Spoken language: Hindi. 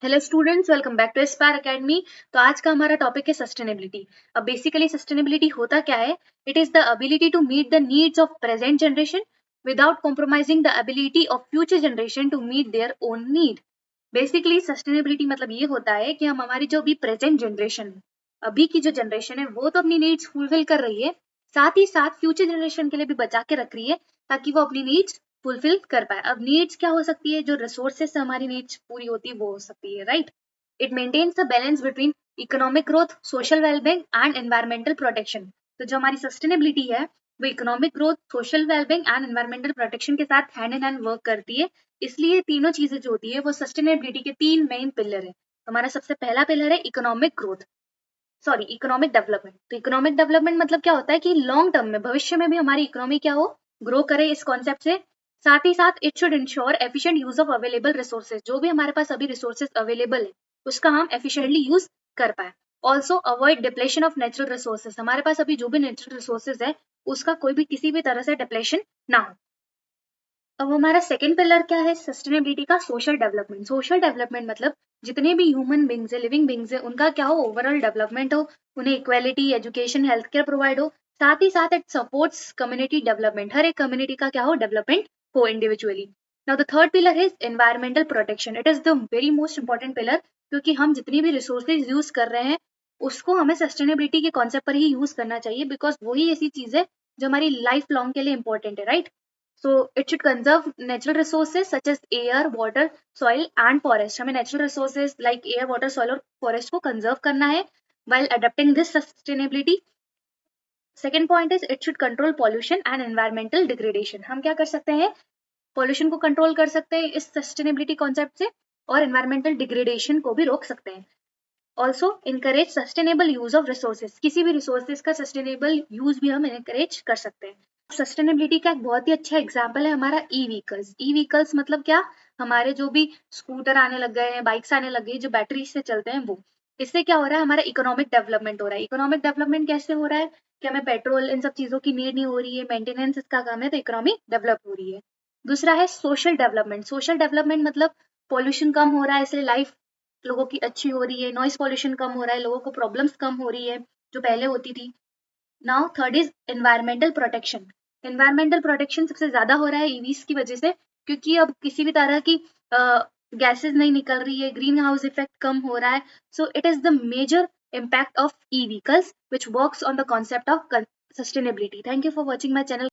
Hello students, welcome back to Aspire Academy. तो आज का हमारा टॉपिक है सस्टेनेबिलिटी। अब बेसिकली सस्टेनेबिलिटी होता क्या है? It is the ability to meet the needs of present generation without compromising the ability of future generation to meet their own need. Basically sustainability मतलब ये होता है कि हम हमारी जो भी प्रेजेंट जनरेशन है, अभी की जो जनरेशन है, वो तो अपनी नीड्स फुलफिल कर रही है, साथ ही साथ फ्यूचर जनरेशन के लिए भी बचा के रख रही है ताकि वो अपनी नीड्स फुलफिल कर पाए। अब नीड्स क्या हो सकती है? जो रिसोर्सेस से हमारी नीड्स पूरी होती है वो हो सकती है, right. It maintains the balance between economic growth, social wellbeing and environmental protection. तो जो हमारी सस्टेनेबिलिटी है वो economic growth, social wellbeing and environmental protection के साथ हैंड इन हैंड वर्क करती है। इसलिए तीनों चीजें जो होती है वो सस्टेनेबिलिटी के तीन मेन पिलर है। हमारा सबसे पहला पिलर है economic growth, sorry economic development. तो इकोनॉमिक डेवलपमेंट मतलब क्या होता है कि लॉन्ग टर्म में, भविष्य में भी हमारी इकोनॉमी क्या हो, ग्रो करे इस कॉन्सेप्ट से। साथ ही साथ it should ensure efficient use of available resources. जो भी हमारे पास अभी रिसोर्सेज अवेलेबल है उसका हम एफिशिएंटली यूज कर पाए। Also avoid depletion of natural resources. हमारे पास अभी जो भी नेचुरल रिसोर्सेज है उसका कोई भी किसी भी तरह से डिप्लेशन ना हो। अब हमारा सेकंड पिलर क्या है सस्टेनेबिलिटी का? Social development. सोशल डेवलपमेंट मतलब जितने भी ह्यूमन बींग्स है, लिविंग बींग्स है, उनका क्या हो, ओवरऑल डेवलपमेंट हो, उन्हें equality, education, health care provide हो। साथ ही साथ इट सपोर्ट्स कम्युनिटी डेवलपमेंट। हर एक कम्युनिटी का क्या हो, डेवलपमेंट हो individually. Now the third pillar is environmental protection. It is the very most important pillar, क्योंकि हम जितनी भी रिसोर्सेज यूज कर रहे हैं उसको हमें सस्टेनेबिलिटी के कॉन्सेप्ट पर ही यूज करना चाहिए, बिकॉज वही ऐसी चीज है जो हमारी लाइफ लॉन्ग के लिए इंपॉर्टेंट है, right. So it should conserve natural resources such as air, water, soil and forest. हमें natural resources like air, water, soil और forest को conserve करना है while adapting this sustainability. Second point is it should control pollution and environmental degradation. हम क्या कर सकते हैं? Pollution को control कर सकते हैं इस sustainability concept से, और environmental degradation को भी रोक सकते हैं। Also encourage sustainable use of resources. किसी भी रिसोर्सेज का सस्टेनेबल यूज भी हम इनकरेज कर सकते हैं। सस्टेनेबिलिटी का एक बहुत ही अच्छा एग्जाम्पल है हमारा ई व्हीकल्स। ई व्हीकल्स मतलब क्या? हमारे जो भी स्कूटर आने लग गए हैं, बाइक्स आने लग गई जो बैटरी से चलते हैं, वो इससे क्या हो रहा है, हमारा इकोनॉमिक डेवलपमेंट हो रहा है। इकोनॉमिक डेवलपमेंट कैसे हो रहा है कि हमें पेट्रोल इन सब चीजों की नीड नहीं हो रही है, मेंटेनेंस इसका कम है, तो इकोनॉमी डेवलप हो रही है। दूसरा है सोशल डेवलपमेंट। सोशल डेवलपमेंट मतलब पॉल्यूशन कम हो रहा है, इसलिए लाइफ लोगों की अच्छी हो रही है, नॉइस पॉल्यूशन कम हो रहा है, लोगों को प्रॉब्लम्स कम हो रही है जो पहले होती थी। Now third is environmental protection. Environmental protection सबसे ज्यादा हो रहा है ईवीज की वजह से, क्योंकि अब किसी भी तरह की गैसेस नहीं निकल रही है, ग्रीन हाउस इफेक्ट कम हो रहा है। So it is the major impact of e-vehicles which works on the concept of sustainability. Thank you for watching my channel.